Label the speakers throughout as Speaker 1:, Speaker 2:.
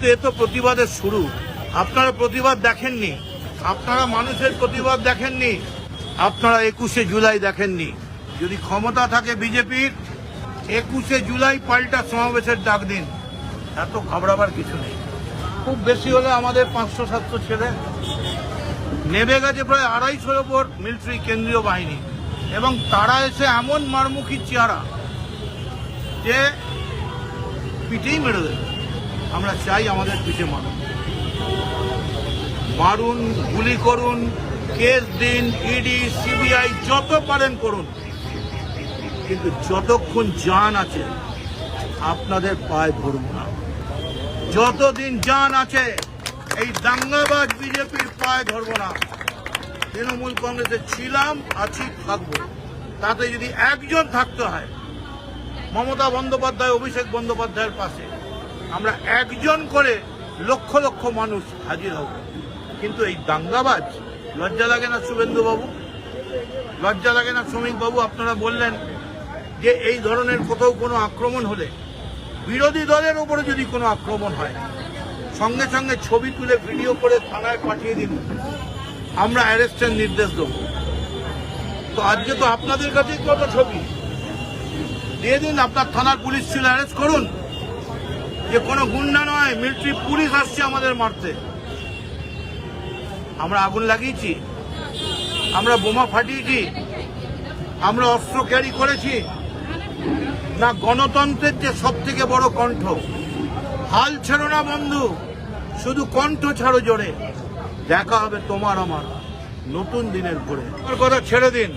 Speaker 1: কিন্তু এ তো প্রতিবাদের শুরু। আপনারা প্রতিবাদ দেখেননি, আপনারা মানুষের প্রতিবাদ দেখেননি, আপনারা 21শে জুলাই দেখেননি। যদি ক্ষমতা থাকে বিজেপির, 21শে জুলাই পাল্টা সমাবেশের ডাক দিন। এত ঘাবড়াবার কিছু নেই। খুব বেশি হলে আমাদের 500-700 ছেলে নেমে গেছে, প্রায় 250-র ওপর মিলিটারি কেন্দ্রীয় বাহিনী, এবং তারা এসে এমন মারমুখী চেহারা যে পিঠেই মেরে দেবে। আমরা চাই আমাদের পিঠে মারুন, মারুন, গুলি করুন, কেস দিন, ইডি, সিবিআই যত পারেন করুন, কিন্তু যতক্ষণ জান আছে আপনাদের পায়ে ধরব না। যতদিন জান আছে এই দাঙ্গাবাজ বিজেপির পায়ে ধরব না। তৃণমূল কংগ্রেসে ছিলাম, আছি, থাকবো। তাতে যদি একজন থাকতে হয় মমতা বন্দ্যোপাধ্যায়, অভিষেক বন্দ্যোপাধ্যায়ের পাশে, আমরা একজন করে লক্ষ লক্ষ মানুষ হাজির হব। কিন্তু এই দাঙ্গাবাজ, লজ্জা লাগে না শুভেন্দু বাবু? লজ্জা লাগে না শ্রমিক বাবু? আপনারা বললেন যে এই ধরনের কোথাও কোনো আক্রমণ হলে, বিরোধী দলের উপরে যদি কোনো আক্রমণ হয়, সঙ্গে সঙ্গে ছবি তুলে ভিডিও করে থানায় পাঠিয়ে দিন, আমরা অ্যারেস্টের নির্দেশ দেব। তো আজকে তো আপনাদের কাছেই কত ছবি দিয়ে দিন, আপনার থানার পুলিশ ছিল, অ্যারেস্ট করুন। যে কোনো গুন্ডা নয়, মিলিটারি পুলিশ আসছে আমাদের মারতে। আমরা আগুন লাগিয়েছি, আমরা বোমা ফাটিয়েছি, আমরা অস্ত্র ক্যারি করেছি না? গণতন্ত্রের যে সব থেকে বড় কণ্ঠ, হাল ছেড়ো না বন্ধু, শুধু কণ্ঠ ছাড়ো জোরে। দেখা হবে তোমার আমার নতুন দিনের ভোরে। কথা ছেড়ে দিন।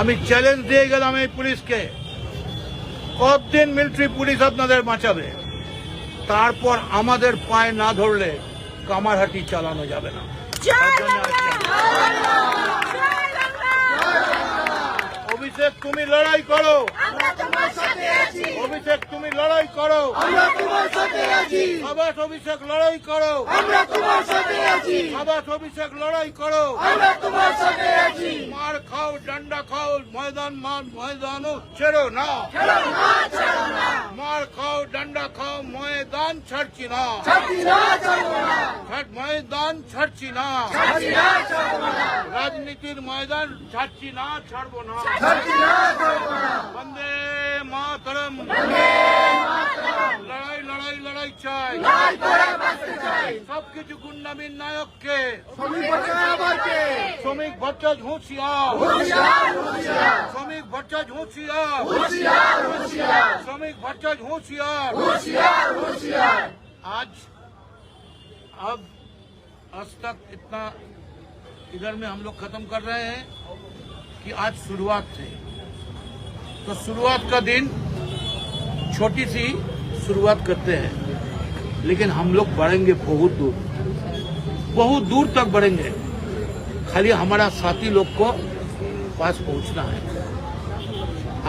Speaker 1: আমি চ্যালেঞ্জ দিয়ে গেলাম এই পুলিশকে, কতদিন মিলিটারি পুলিশ আপনাদের বাঁচাবে? তারপর আমাদের পায়ে না ধরলে কামারহাটি চালানো যাবে না। অভিষেক তুমি লড়াই করো, অভিষেক তুমি লড়াই করো, আবাস অভিষেক লড়াই করো, আবাস অভিষেক লড়াই করো। মার খাও, ডান্ডা খাও, ময়দান ময়দানও ছেড়ো না। মার খাও, ডান্ডা খাও, ময়দান ছাড়ছি না, ময়দান ছাড়ছি না, রাজনীতির ময়দান ছাড়ছি না, ছাড়বো না। বন্দে মাতরম। লড়াই লড়াই লড়াই চাই, সবকিছু গুন্ডামির নায়ককে শ্রমিক ভট্টাচার্য হুঁশিয়ার, শ্রমিক ভট্টাচার্য হুঁশিয়ার, শ্রমিক ভট্টাচার্য হুঁশিয়ার। आज तक इतना इधर में हम लोग खत्म कर रहे हैं कि आज शुरुआत थी। तो शुरुआत का दिन छोटी सी शुरुआत करते हैं, लेकिन हम लोग बढ़ेंगे बहुत दूर तक बढ़ेंगे। खाली हमारा साथी लोग को पास पहुंचना है।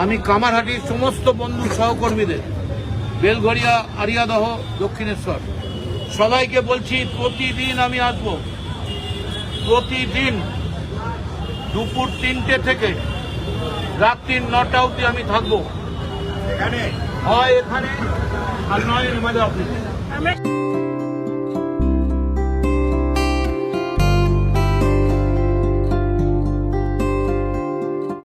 Speaker 1: আমি কামারহাটির সমস্ত বন্ধু সহকর্মীদের, বেলঘরিয়া, আরিয়াদহ, দক্ষিণেশ্বর, সবাইকে বলছি প্রতিদিন আমি আসব। প্রতিদিন দুপুর 3টে থেকে রাত্রি 9টা অবধি আমি থাকবো। হয় এখানে আর নয় আমাদের অফিসে।